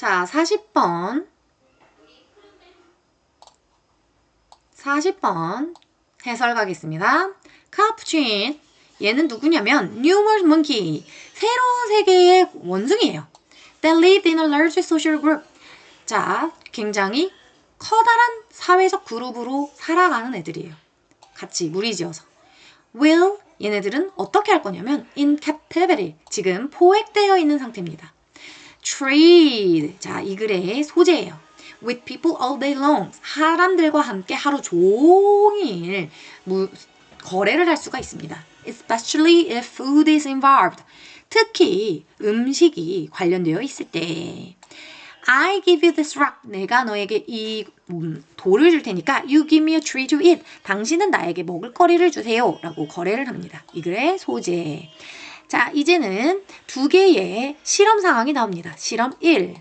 자, 40번 해설 가겠습니다. 카푸친, 얘는 누구냐면 numerous monkey, 새로운 세계의 원숭이에요. That lived in a large social group. 자, 굉장히 커다란 사회적 그룹으로 살아가는 애들이에요. 같이 무리지어서. Will, 얘네들은 어떻게 할 거냐면 in captivity, 지금 포획되어 있는 상태입니다. Trade, 자, 이 글의 소재예요. With people all day long, 사람들과 함께 하루 종일 거래를 할 수가 있습니다. Especially if food is involved, 특히 음식이 관련되어 있을 때. I give you this rock, 내가 너에게 이 돌을 줄 테니까 you give me a tree to eat, 당신은 나에게 먹을 거리를 주세요 라고 거래를 합니다. 이 글의 소재. 자, 이제는 두 개의 실험 상황이 나옵니다. 실험 1.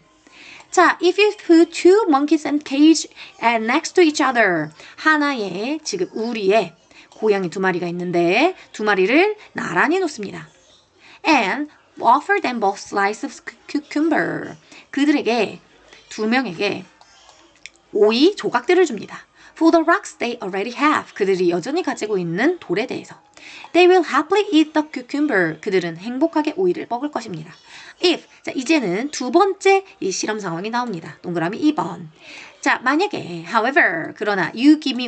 자, if you put two monkeys in cage next to each other, 하나의 지금 우리의 고양이 두 마리가 있는데 두 마리를 나란히 놓습니다. And offer them both slices of cucumber. 그들에게 두 명에게 오이 조각들을 줍니다. For the rocks they already have. 그들이 여전히 가지고 있는 돌에 대해서. They will happily eat the cucumber. 그들은 행복하게 오이를 먹을 것입니다. If, 자, 이제는 두 번째 이 실험 상황이 나옵니다. 동그라미 2번. 자, 만약에, however, 그러나 you give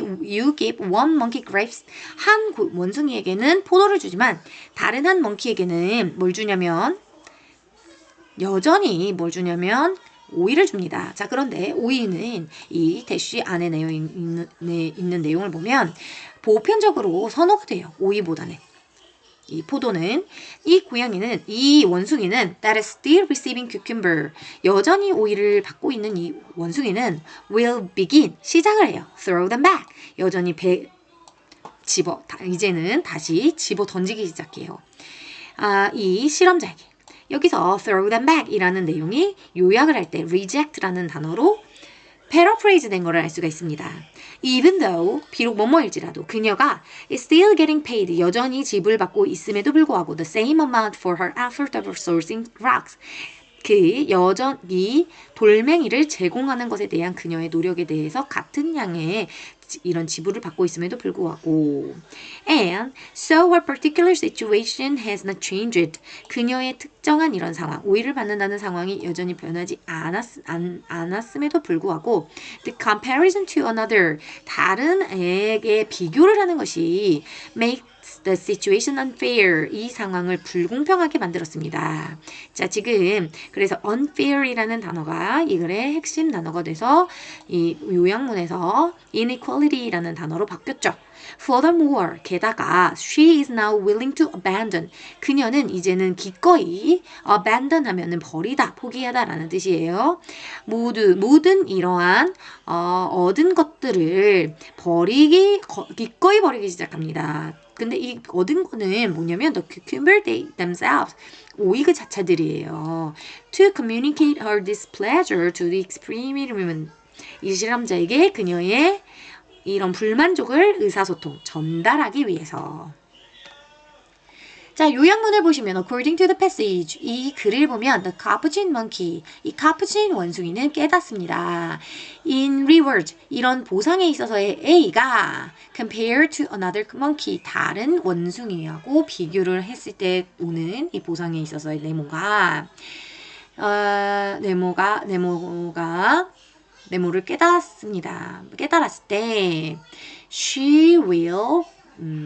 one monkey grapes. 한 원숭이에게는 포도를 주지만 다른 한 멍키에게는 뭘 주냐면 여전히 뭘 주냐면 오이를 줍니다. 자, 그런데 오이는 이 대쉬 안에 있는 내용을 보면 보편적으로 선호가 돼요. 오이보다는. 이 포도는, 이 고양이는, 이 원숭이는 that is still receiving cucumber. 여전히 오이를 받고 있는 이 원숭이는 will begin, 시작을 해요. throw them back. 여전히 이제는 다시 집어 던지기 시작해요. 이 실험자에게. 여기서 throw them back 이라는 내용이 요약을 할 때 reject라는 단어로 paraphrase 된 거를 알 수가 있습니다. Even though, 비록 뭐뭐일지라도 그녀가 is still getting paid, 여전히 지불받고 있음에도 불구하고 the same amount for her effort of sourcing rocks. 여전히 돌멩이를 제공하는 것에 대한 그녀의 노력에 대해서 같은 양의 이런 지불을 받고 있음에도 불구하고 and so her particular situation has not changed. 그녀의 특정한 이런 상황, 오이를 받는다는 상황이 여전히 변하지 않았음에도 불구하고 the comparison to another, 다른 애에게 비교를 하는 것이 makes the situation unfair, 이 상황을 불공평하게 만들었습니다. 자, 지금 그래서 unfair이라는 단어가 이 글의 핵심 단어가 돼서 이 요약문에서 inequality라는 단어로 바뀌었죠. Furthermore, 게다가 she is now willing to abandon. 그녀는 이제는 기꺼이 abandon 하면은 버리다, 포기하다라는 뜻이에요. 모든 이러한 얻은 것들을 기꺼이 버리기 시작합니다. 근데 이 얻은 거는 뭐냐면 the cucumber themselves, 오이 그 자체들이에요. To communicate her displeasure to the experiment. 이 실험자에게 그녀의 이런 불만족을 의사소통, 전달하기 위해서. 자, 요약문을 보시면 according to the passage, 이 글을 보면 the capuchin monkey, 이 capuchin 원숭이는 깨닫습니다. In reward, 이런 보상에 있어서의 A가 compared to another monkey, 다른 원숭이하고 비교를 했을 때 오는 이 보상에 있어서의 네모를 깨달았습니다. 깨달았을 때 she will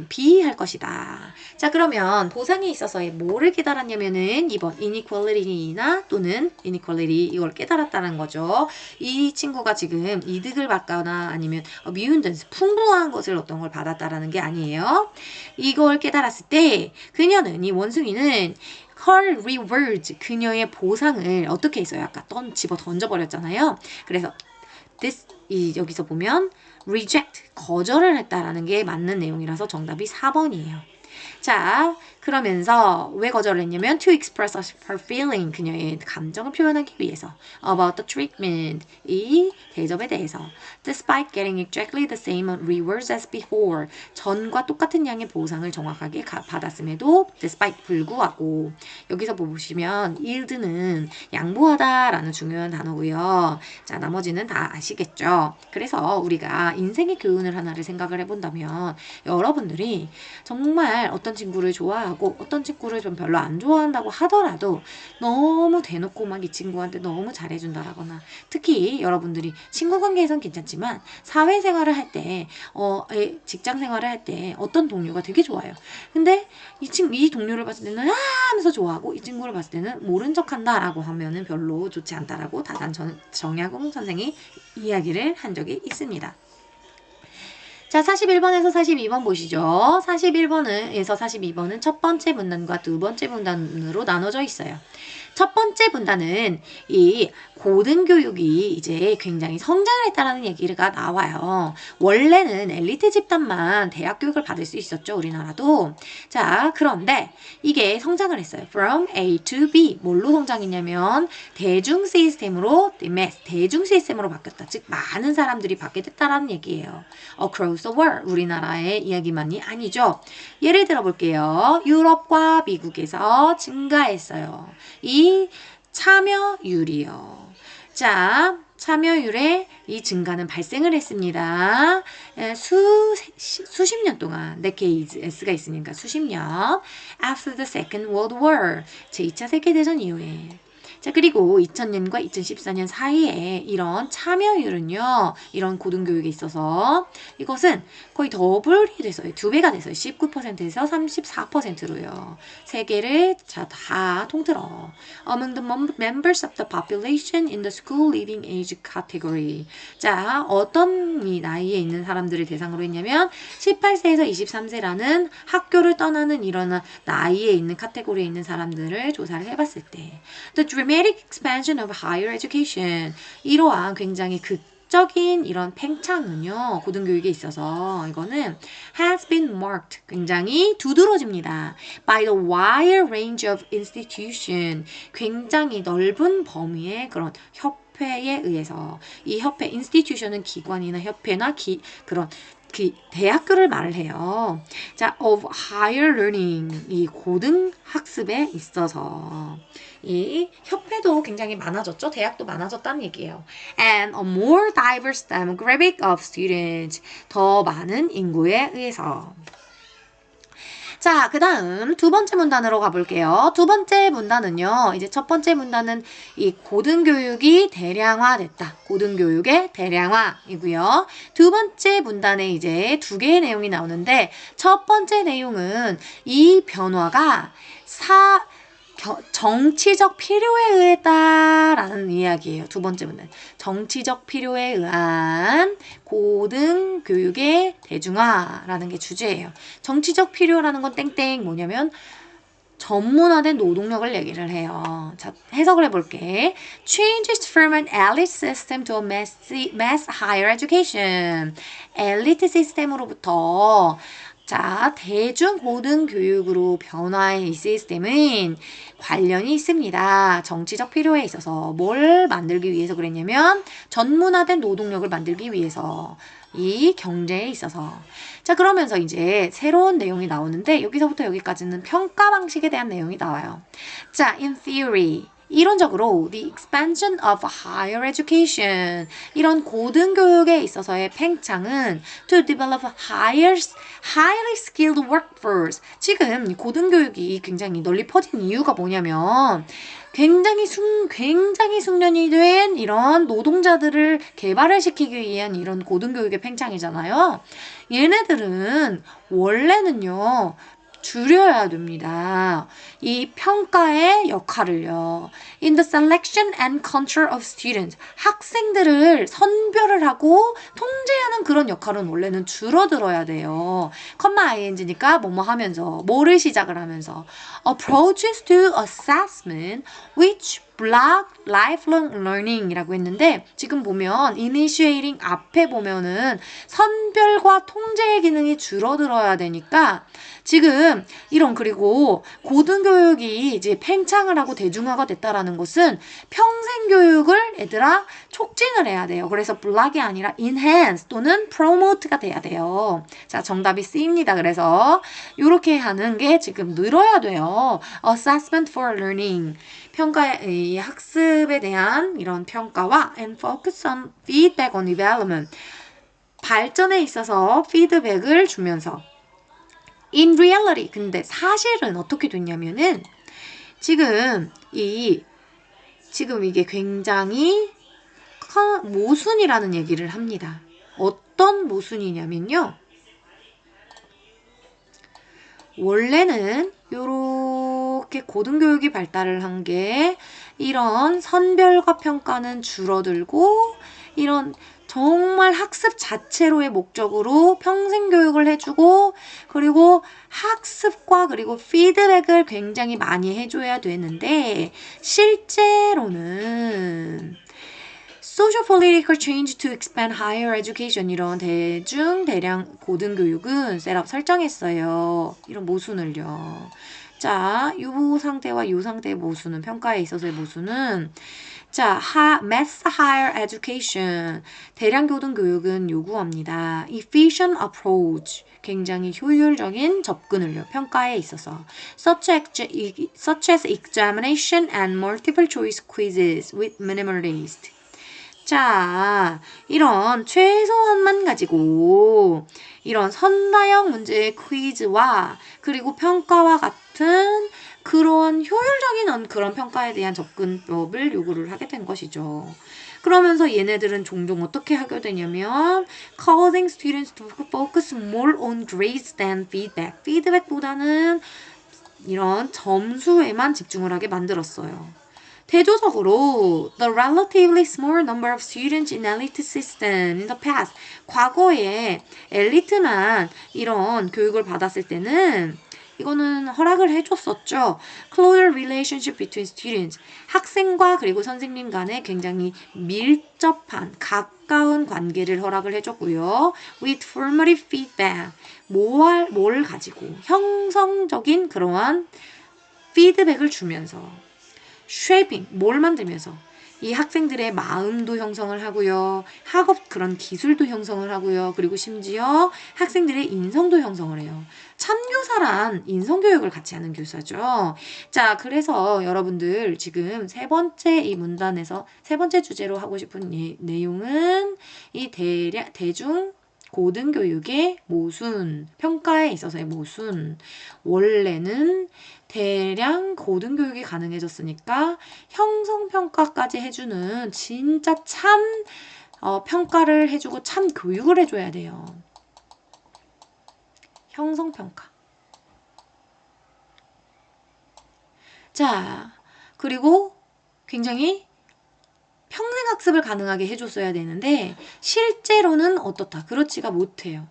be 할 것이다. 자, 그러면 보상에 있어서의 뭐를 깨달았냐면은 2번 inequality나 또는 inequality, 이걸 깨달았다는 거죠. 이 친구가 지금 이득을 받거나 아니면 abundance, 풍부한 것을 어떤 걸 받았다라는 게 아니에요. 이걸 깨달았을 때 그녀는, 이 원숭이는 her rewards, 그녀의 보상을 어떻게 했어요? 아까 집어 던져버렸잖아요. 그래서 여기서 보면 reject, 거절을 했다라는 게 맞는 내용이라서 정답이 4번이에요. 자, 그러면서 왜 거절을 했냐면 to express her feeling, 그녀의 감정을 표현하기 위해서 about the treatment, 이 대접에 대해서 despite getting exactly the same rewards as before, 전과 똑같은 양의 보상을 정확하게 받았음에도 despite 불구하고 여기서 보시면 yield는 양보하다라는 중요한 단어고요. 자, 나머지는 다 아시겠죠? 그래서 우리가 인생의 교훈을 하나를 생각을 해본다면 여러분들이 정말 어떤 친구를 좋아하고 어떤 친구를 좀 별로 안 좋아한다고 하더라도 너무 대놓고 막 이 친구한테 너무 잘해준다라거나 특히 여러분들이 친구 관계에선 괜찮지만 사회생활을 할 때, 직장 생활을 할 때 어떤 동료가 되게 좋아요. 근데 이 동료를 봤을 때는 하면서 좋아하고 이 친구를 봤을 때는 모른 척 한다라고 하면은 별로 좋지 않다라고 다산 정약용 선생이 이야기를 한 적이 있습니다. 자, 41번에서 42번 보시죠. 41번에서 42번은 첫 번째 분단과 두 번째 분단으로 나눠져 있어요. 첫 번째 분단은 이 고등교육이 이제 굉장히 성장을 했다라는 얘기가 나와요. 원래는 엘리트 집단만 대학 교육을 받을 수 있었죠, 우리나라도. 자, 그런데 이게 성장을 했어요. From A to B. 뭘로 성장했냐면 대중 시스템으로 바뀌었다. 즉 많은 사람들이 받게 됐다라는 얘기예요. Across the world. 우리나라의 이야기만이 아니죠. 예를 들어 볼게요. 유럽과 미국에서 증가했어요. 이 참여율이요. 자, 참여율의 이 증가는 발생을 했습니다. 수십 년 동안, decades, S가 있으니까 수십 년. After the Second World War, 제2차 세계대전 이후에. 자, 그리고 2000년과 2014년 사이에 이런 참여율은요, 이런 고등교육에 있어서 이것은 거의 더블이 돼서요. 2배가 돼서요. 19%에서 34%로요. 세계를 다 통틀어. Among the members of the population in the school leaving age category. 자, 어떤 나이에 있는 사람들을 대상으로 했냐면 18세에서 23세라는 학교를 떠나는 이런 나이에 있는 카테고리에 있는 사람들을 조사를 해봤을 때 The dramatic expansion of higher education. 이러한 굉장히 극적인 이런 팽창은요, 고등교육에 있어서 이거는 has been marked. 굉장히 두드러집니다. By the wide range of institution. 굉장히 넓은 범위의 그런 협회에 의해서 이 협회, institution은 기관이나 협회나 그런 대학교를 말을 해요. 자, of higher learning, 이 고등 학습에 있어서 이 협회도 굉장히 많아졌죠. 대학도 많아졌다는 얘기예요. And a more diverse demographic of students, 더 많은 인구에 의해서. 자, 그 다음 두 번째 문단으로 가볼게요. 두 번째 문단은요, 이제 첫 번째 문단은 이 고등교육이 대량화됐다. 고등교육의 대량화이고요. 두 번째 문단에 이제 두 개의 내용이 나오는데, 첫 번째 내용은 이 변화가 정치적 필요에 의했다라는 이야기예요. 두 번째 문단. 정치적 필요에 의한 고등교육의 대중화라는 게 주제예요. 정치적 필요라는 건 땡땡 뭐냐면 전문화된 노동력을 얘기를 해요. 자, 해석을 해볼게. Changes from an elite system to a mass higher education. 엘리트 시스템으로부터 자, 대중 고등교육으로 변화의 이 시스템은 관련이 있습니다. 정치적 필요에 있어서 뭘 만들기 위해서 그랬냐면 전문화된 노동력을 만들기 위해서 이 경제에 있어서. 자, 그러면서 이제 새로운 내용이 나오는데 여기서부터 여기까지는 평가 방식에 대한 내용이 나와요. 자, in theory. 이론적으로 the expansion of higher education, 이런 고등교육에 있어서의 팽창은 to develop highly skilled workforce. 지금 고등교육이 굉장히 널리 퍼진 이유가 뭐냐면 굉장히 숙련이 된 이런 노동자들을 개발을 시키기 위한 이런 고등교육의 팽창이잖아요. 얘네들은 원래는요, 줄여야 됩니다. 이 평가의 역할을요. In the selection and control of students. 학생들을 선별을 하고 통제하는 그런 역할은 원래는 줄어들어야 돼요. ing니까 뭐뭐 하면서 뭐를 시작을 하면서 approaches to assessment which block lifelong learning이라고 했는데 지금 보면 initiating 앞에 보면은 선별과 통제의 기능이 줄어들어야 되니까 지금 이런 그리고 고등교육이 이제 팽창을 하고 대중화가 됐다라는 것은 평생 교육을 얘들아 촉진을 해야 돼요. 그래서 block이 아니라 enhance 또는 promote가 돼야 돼요. 자, 정답이 C입니다. 그래서 이렇게 하는 게 지금 늘어야 돼요. assessment for learning. 이 학습에 대한 이런 평가와 and focus on feedback on development. 발전에 있어서 피드백을 주면서 in reality. 근데 사실은 어떻게 됐냐면은 지금 이게 굉장히 모순이라는 얘기를 합니다. 어떤 모순이냐면요. 원래는 요렇게 고등교육이 발달을 한 게 이런 선별과 평가는 줄어들고 이런 정말 학습 자체로의 목적으로 평생 교육을 해주고 그리고 학습과 그리고 피드백을 굉장히 많이 해줘야 되는데 실제로는 Social political change to expand higher education 이런 대량 고등교육은 셋업 설정했어요. 이런 모순을요. 자, 요 상태와 요 상태의 모순은 평가에 있어서의 모순은 자, mass higher education 대량 고등교육은 요구합니다. efficient approach 굉장히 효율적인 접근을요. 평가에 있어서 such as examination and multiple choice quizzes with minimalist 자, 이런 최소한만 가지고 이런 선다형 문제의 퀴즈와 그리고 평가와 같은 그런 효율적인 그런 평가에 대한 접근법을 요구를 하게 된 것이죠. 그러면서 얘네들은 종종 어떻게 하게 되냐면 causing students to focus more on grades than feedback. 피드백보다는 이런 점수에만 집중을 하게 만들었어요. 대조적으로 the relatively small number of students in elite system in the past 과거에 엘리트만 이런 교육을 받았을 때는 이거는 허락을 해줬었죠. closer relationship between students 학생과 그리고 선생님 간에 굉장히 밀접한 가까운 관계를 허락을 해줬고요. with formative feedback 뭘 가지고 형성적인 그러한 피드백을 주면서 shaping, 뭘 만들면서 이 학생들의 마음도 형성을 하고요. 학업 그런 기술도 형성을 하고요. 그리고 심지어 학생들의 인성도 형성을 해요. 참교사란 인성교육을 같이 하는 교사죠. 자, 그래서 여러분들 지금 세 번째 이 문단에서 세 번째 주제로 하고 싶은 내용은 이 대중 고등교육의 모순, 평가에 있어서의 모순. 원래는 대량 고등교육이 가능해졌으니까 형성평가까지 해주는 진짜 참 평가를 해주고 참 교육을 해줘야 돼요. 형성평가. 자, 그리고 굉장히 평생 학습을 가능하게 해줬어야 되는데 실제로는 어떻다? 그렇지가 못해요.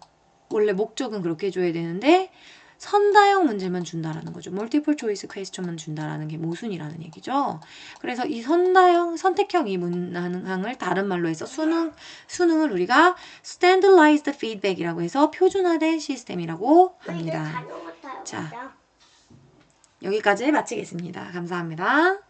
원래 목적은 그렇게 해줘야 되는데 선다형 문제만 준다라는 거죠. 멀티플 초이스 퀘스천만 준다라는 게 모순이라는 얘기죠. 그래서 이 선택형 이 문항을 다른 말로 해서 수능을 우리가 standardized feedback이라고 해서 표준화된 시스템이라고 합니다. 자, 여기까지 마치겠습니다. 감사합니다.